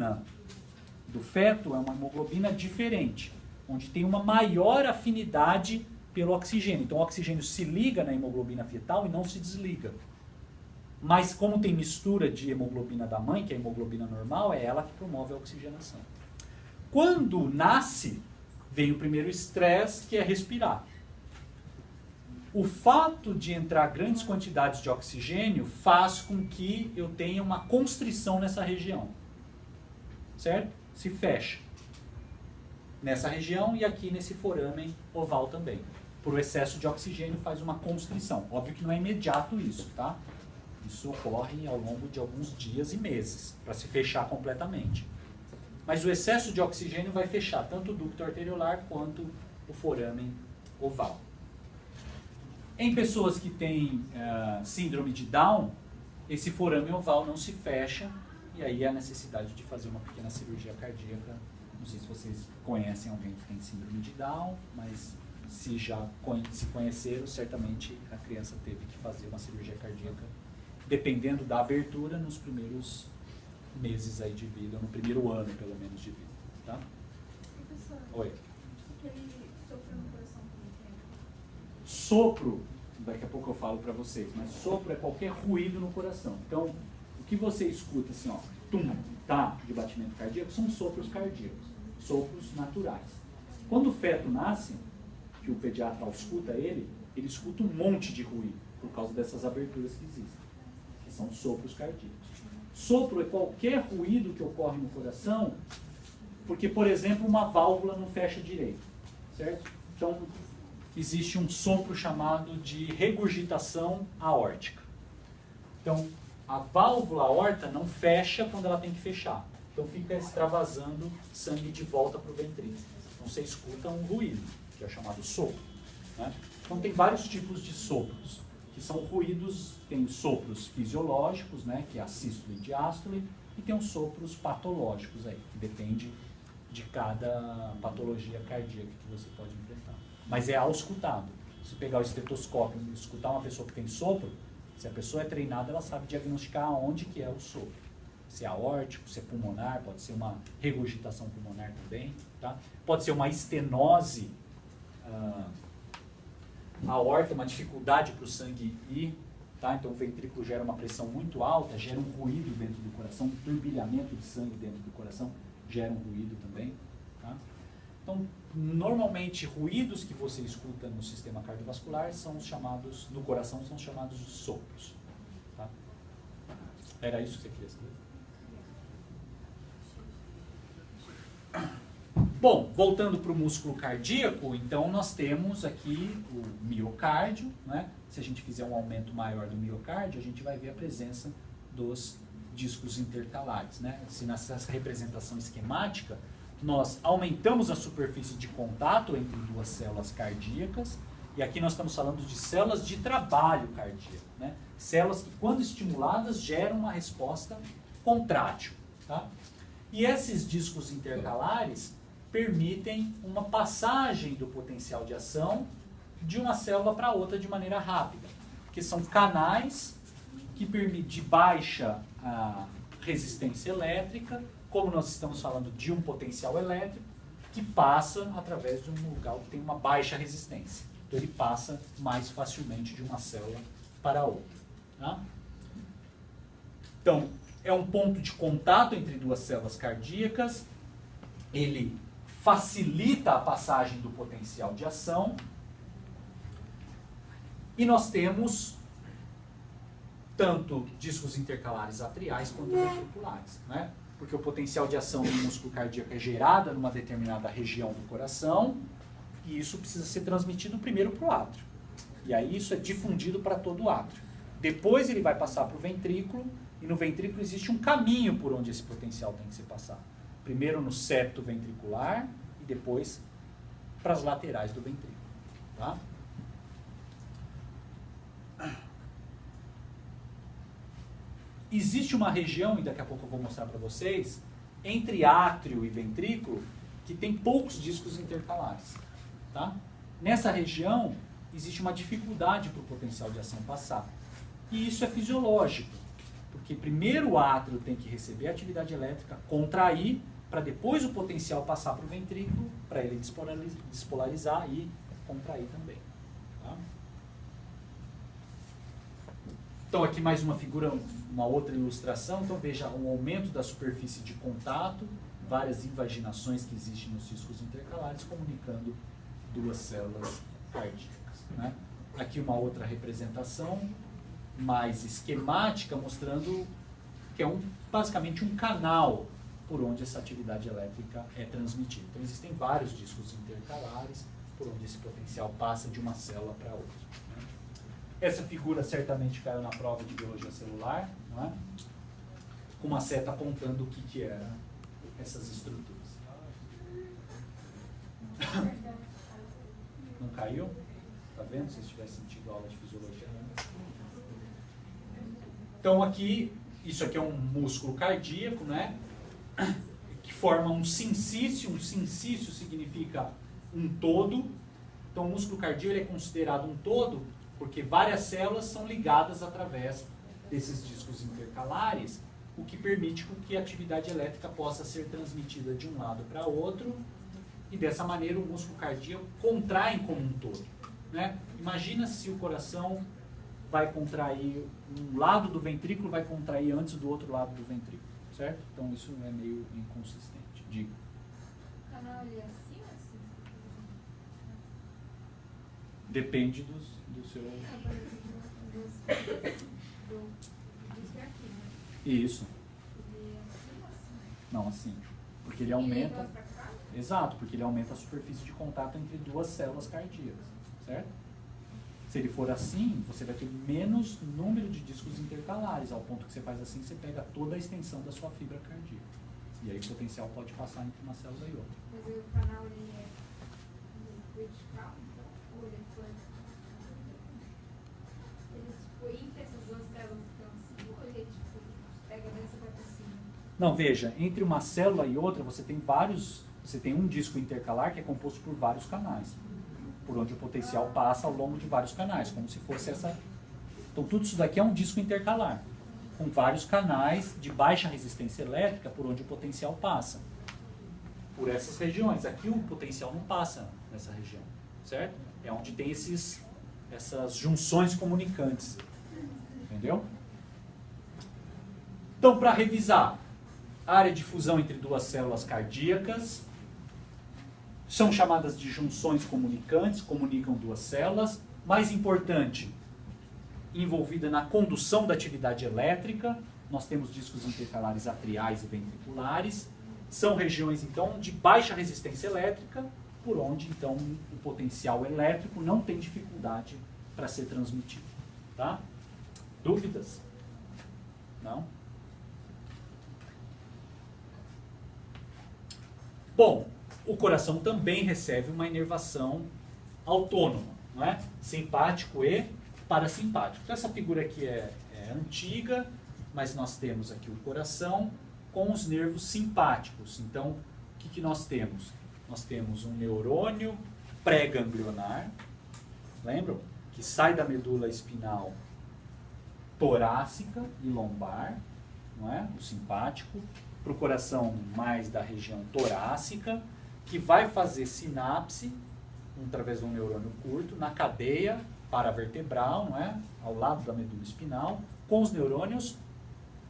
hemoglobina do feto é uma hemoglobina diferente, onde tem uma maior afinidade pelo oxigênio. Então o oxigênio se liga na hemoglobina fetal e não se desliga. Mas como tem mistura de hemoglobina da mãe, que é a hemoglobina normal, é ela que promove a oxigenação. Quando nasce, vem o primeiro estresse, que é respirar. O fato de entrar grandes quantidades de oxigênio faz com que eu tenha uma constrição nessa região. Certo? Se fecha. Nessa região e aqui nesse forâmen oval também. Por excesso de oxigênio faz uma constrição. Óbvio que não é imediato isso, tá? Isso ocorre ao longo de alguns dias e meses, para se fechar completamente. Mas o excesso de oxigênio vai fechar tanto o ducto arteriolar quanto o forâmen oval. Em pessoas que têm síndrome de Down, esse forâmen oval não se fecha e aí há necessidade de fazer uma pequena cirurgia cardíaca. Não sei se vocês conhecem alguém que tem síndrome de Down, mas se já se conheceram, certamente a criança teve que fazer uma cirurgia cardíaca, dependendo da abertura, nos primeiros meses aí de vida, no primeiro ano, pelo menos, de vida. Tá? Professor, Oi. aquele sopro no coração por tempo. Sopro, daqui a pouco eu falo para vocês, mas sopro é qualquer ruído no coração. Então, o que você escuta assim, ó, tum, tá, de batimento cardíaco, são sopros cardíacos, sopros naturais. Quando o feto nasce, que o pediatra escuta ele escuta um monte de ruído, por causa dessas aberturas que existem, que são sopros cardíacos. Sopro é qualquer ruído que ocorre no coração, porque, por exemplo, uma válvula não fecha direito, certo? Então, existe um sopro chamado de regurgitação aórtica. Então, a válvula aorta não fecha quando ela tem que fechar. Então, fica extravasando sangue de volta para o ventrículo. Então, você escuta um ruído, que é chamado sopro. Né? Então, tem vários tipos de sopros, que são ruídos, tem sopros fisiológicos, né, que é a sístole e diástole, e tem os sopros patológicos aí, que depende de cada patologia cardíaca que você pode enfrentar. Mas é auscultado. Se pegar o estetoscópio e escutar uma pessoa que tem sopro, se a pessoa é treinada, ela sabe diagnosticar onde que é o sopro. Se é aórtico, se é pulmonar, pode ser uma regurgitação pulmonar também, tá? Pode ser uma estenose aorta, uma dificuldade para o sangue ir, tá? Então o ventrículo gera uma pressão muito alta, gera um ruído dentro do coração, um turbilhamento de sangue dentro do coração gera um ruído também, tá? Então, normalmente, ruídos que você escuta no sistema cardiovascular são os chamados, no coração, são chamados de sopros. Tá? Era isso que você queria saber? Bom, voltando para o músculo cardíaco, então nós temos aqui o miocárdio, né? Se a gente fizer um aumento maior do miocárdio, a gente vai ver a presença dos discos intercalares, né? Se nessa representação esquemática, nós aumentamos a superfície de contato entre duas células cardíacas, e aqui nós estamos falando de células de trabalho cardíaco, né? Células que, quando estimuladas, geram uma resposta contrátil. Tá? E esses discos intercalares permitem uma passagem do potencial de ação de uma célula para outra de maneira rápida, que são canais que permitem de baixa resistência elétrica, como nós estamos falando de um potencial elétrico, que passa através de um lugar que tem uma baixa resistência. Então ele passa mais facilmente de uma célula para outra. Tá? Então, é um ponto de contato entre duas células cardíacas, ele facilita a passagem do potencial de ação, e nós temos tanto discos intercalares atriais quanto ventriculares, né? Porque o potencial de ação do músculo cardíaco é gerado numa determinada região do coração, e isso precisa ser transmitido primeiro para o átrio. E aí isso é difundido para todo o átrio. Depois ele vai passar para o ventrículo, e no ventrículo existe um caminho por onde esse potencial tem que ser passado. Primeiro no septo ventricular, e depois para as laterais do ventrículo. Tá? Existe uma região, e daqui a pouco eu vou mostrar para vocês, entre átrio e ventrículo, que tem poucos discos intercalares. Tá? Nessa região, existe uma dificuldade para o potencial de ação passar. E isso é fisiológico, Porque primeiro o átrio tem que receber a atividade elétrica, contrair, para depois o potencial passar para o ventrículo, para ele despolarizar e contrair também. Tá? Então aqui mais uma figura, uma outra ilustração. Então veja um aumento da superfície de contato, várias invaginações que existem nos discos intercalares, comunicando duas células cardíacas. Né? Aqui uma outra representação mais esquemática, mostrando que é basicamente um canal por onde essa atividade elétrica é transmitida. Então existem vários discos intercalares por onde esse potencial passa de uma célula para outra. Né? Essa figura certamente caiu na prova de biologia celular, não é? Com uma seta apontando o que eram essas estruturas. Não caiu? Tá vendo? Se vocês tivessem tido aula de fisiologia. Né? Então aqui, isso aqui é um músculo cardíaco, né? Que forma um sincício. Um sincício significa um todo. Então o músculo cardíaco ele é considerado um todo porque várias células são ligadas através desses discos intercalares, o que permite que a atividade elétrica possa ser transmitida de um lado para outro, e dessa maneira o músculo cardíaco contrai como um todo. Né? Imagina se o coração vai contrair, um lado do ventrículo vai contrair antes do outro lado do ventrículo, certo? Então isso é meio inconsistente. Diga. O canal ali é assim ou assim? Depende do seu... Isso é aqui, né? Isso. Ele é assim ou assim? Não, assim. Porque ele E aumenta... vai pra cá? Exato, porque ele aumenta a superfície de contato entre duas células cardíacas, certo? Se ele for assim, você vai ter menos número de discos intercalares, ao ponto que você faz assim, você pega toda a extensão da sua fibra cardíaca. E aí o potencial pode passar entre uma célula e outra. Mas o canal ele é vertical, então? Ou ele foi... Ele tipo, entre essas duas células que estão assim, ou ele tipo, pega dessa e vai pra cima? Não, veja, entre uma célula e outra você tem um disco intercalar que é composto por vários canais, por onde o potencial passa ao longo de vários canais, como se fosse essa... Então tudo isso daqui é um disco intercalar, com vários canais de baixa resistência elétrica por onde o potencial passa. Por essas regiões. Aqui o potencial não passa nessa região, certo? É onde tem essas junções comunicantes. Entendeu? Então, para revisar, a área de fusão entre duas células cardíacas são chamadas de junções comunicantes, comunicam duas células. Mais importante, envolvida na condução da atividade elétrica, nós temos discos intercalares atriais e ventriculares. São regiões, então, de baixa resistência elétrica, por onde, então, o potencial elétrico não tem dificuldade para ser transmitido. Tá? Dúvidas? Não? Bom, o coração também recebe uma inervação autônoma, não é? Simpático e parasimpático. Então, essa figura aqui é antiga, mas nós temos aqui o coração com os nervos simpáticos. Então, o que nós temos? Nós temos um neurônio pré-ganglionar, lembram? Que sai da medula espinal torácica e lombar, não é? O simpático, para o coração mais da região torácica, que vai fazer sinapse, através de um neurônio curto, na cadeia paravertebral, não é? Ao lado da medula espinal, com os neurônios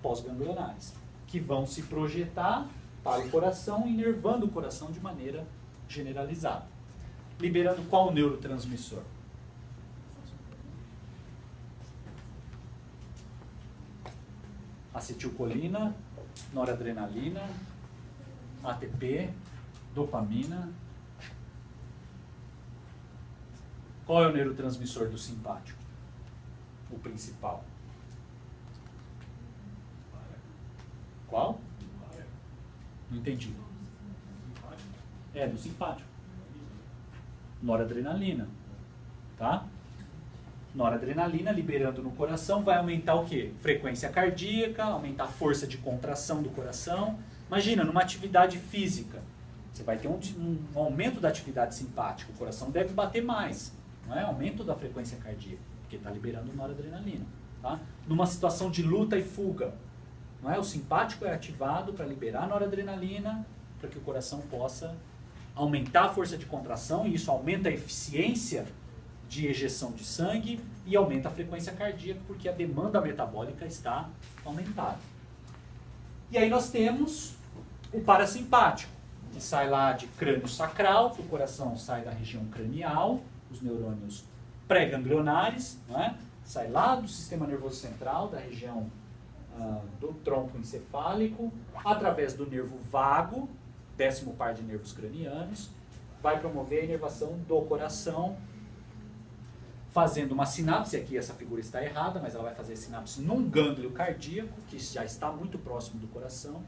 pós-ganglionares, que vão se projetar para o coração, inervando o coração de maneira generalizada. Liberando qual neurotransmissor? Acetilcolina, noradrenalina, ATP, dopamina. Qual é o neurotransmissor do simpático? O principal. Qual? Não entendi. É, do simpático. Noradrenalina. Tá? Noradrenalina, liberando no coração, vai aumentar o quê? Frequência cardíaca, aumentar a força de contração do coração. Imagina, numa atividade física, você vai ter um aumento da atividade simpática. O coração deve bater mais. Não é? Aumento da frequência cardíaca, porque está liberando noradrenalina. tá? Numa situação de luta e fuga. Não é? O simpático é ativado para liberar noradrenalina, para que o coração possa aumentar a força de contração, e isso aumenta a eficiência de ejeção de sangue e aumenta a frequência cardíaca, porque a demanda metabólica está aumentada. E aí nós temos o parasimpático, que sai lá de crânio sacral, que o coração sai da região cranial, os neurônios pré-ganglionares, não é? Sai lá do sistema nervoso central, da região do tronco encefálico, através do nervo vago, 10º par de nervos cranianos, vai promover a inervação do coração, fazendo uma sinapse. Aqui essa figura está errada, mas ela vai fazer sinapse num gânglio cardíaco, que já está muito próximo do coração,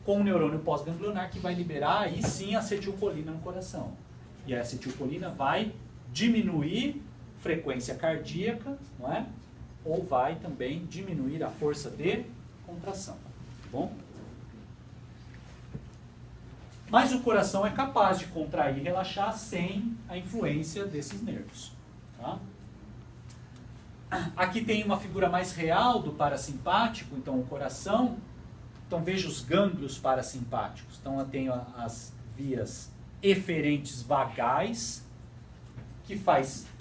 com o neurônio pós-ganglionar, que vai liberar aí sim a acetilcolina no coração. E a acetilcolina vai diminuir frequência cardíaca, não é? Ou vai também diminuir a força de contração, tá bom? Mas o coração é capaz de contrair e relaxar sem a influência desses nervos, tá? Aqui tem uma figura mais real do parasimpático, então o coração. Então veja os gânglios parasimpáticos. Então eu tenho as vias eferentes vagais, que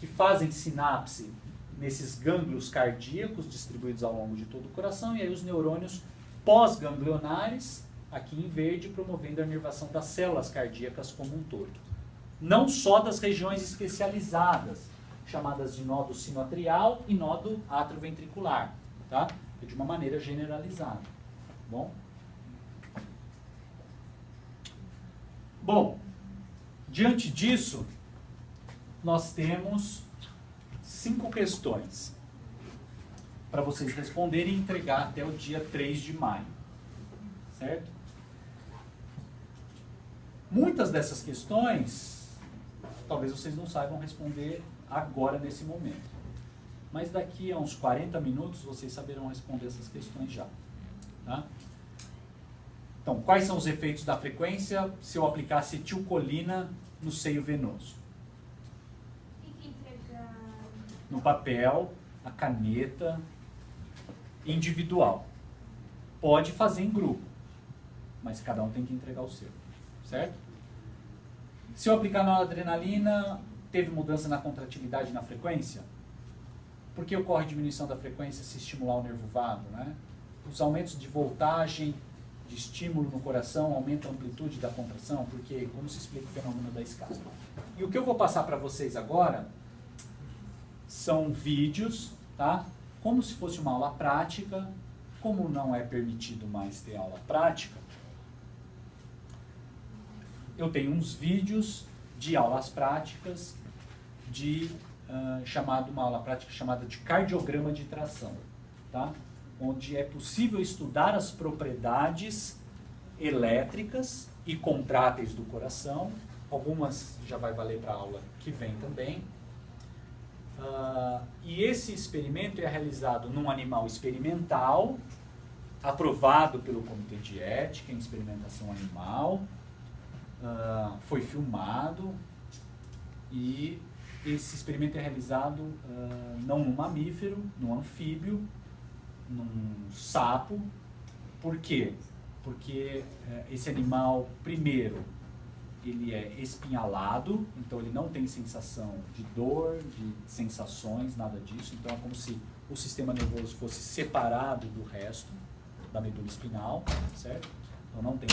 fazem sinapse nesses gânglios cardíacos distribuídos ao longo de todo o coração, e aí os neurônios pós-ganglionares, aqui em verde, promovendo a inervação das células cardíacas como um todo. Não só das regiões especializadas, chamadas de nódo sinoatrial e nódo atrioventricular, tá? De uma maneira generalizada. Bom? Bom, diante disso, nós temos 5 questões para vocês responderem e entregar até o dia 3 de maio. Certo? Muitas dessas questões, talvez vocês não saibam responder agora, nesse momento. Mas daqui a uns 40 minutos, vocês saberão responder essas questões já. Tá? Então, quais são os efeitos da frequência se eu aplicar acetilcolina no seio venoso? No papel, a caneta, individual. Pode fazer em grupo, mas cada um tem que entregar o seu, certo? Se eu aplicar noradrenalina, teve mudança na contratividade e na frequência? Por que ocorre diminuição da frequência se estimular o nervo vago, né? Os aumentos de voltagem, de estímulo no coração, aumentam a amplitude da contração, porque como se explica o fenômeno da escala? E o que eu vou passar para vocês agora são vídeos, tá? Como se fosse uma aula prática. Como não é permitido mais ter aula prática, eu tenho uns vídeos de aulas práticas de uma aula prática chamada de cardiograma de tração, tá? Onde é possível estudar as propriedades elétricas e contráteis do coração. Algumas já vai valer para a aula que vem também. E esse experimento é realizado num animal experimental, aprovado pelo Comitê de Ética em Experimentação Animal, foi filmado, e esse experimento é realizado não num mamífero, num anfíbio, num sapo. Por quê? Porque esse animal, primeiro, ele é espinhalado, então ele não tem sensação de dor, de sensações, nada disso. Então é como se o sistema nervoso fosse separado do resto da medula espinhal, certo? Então não tem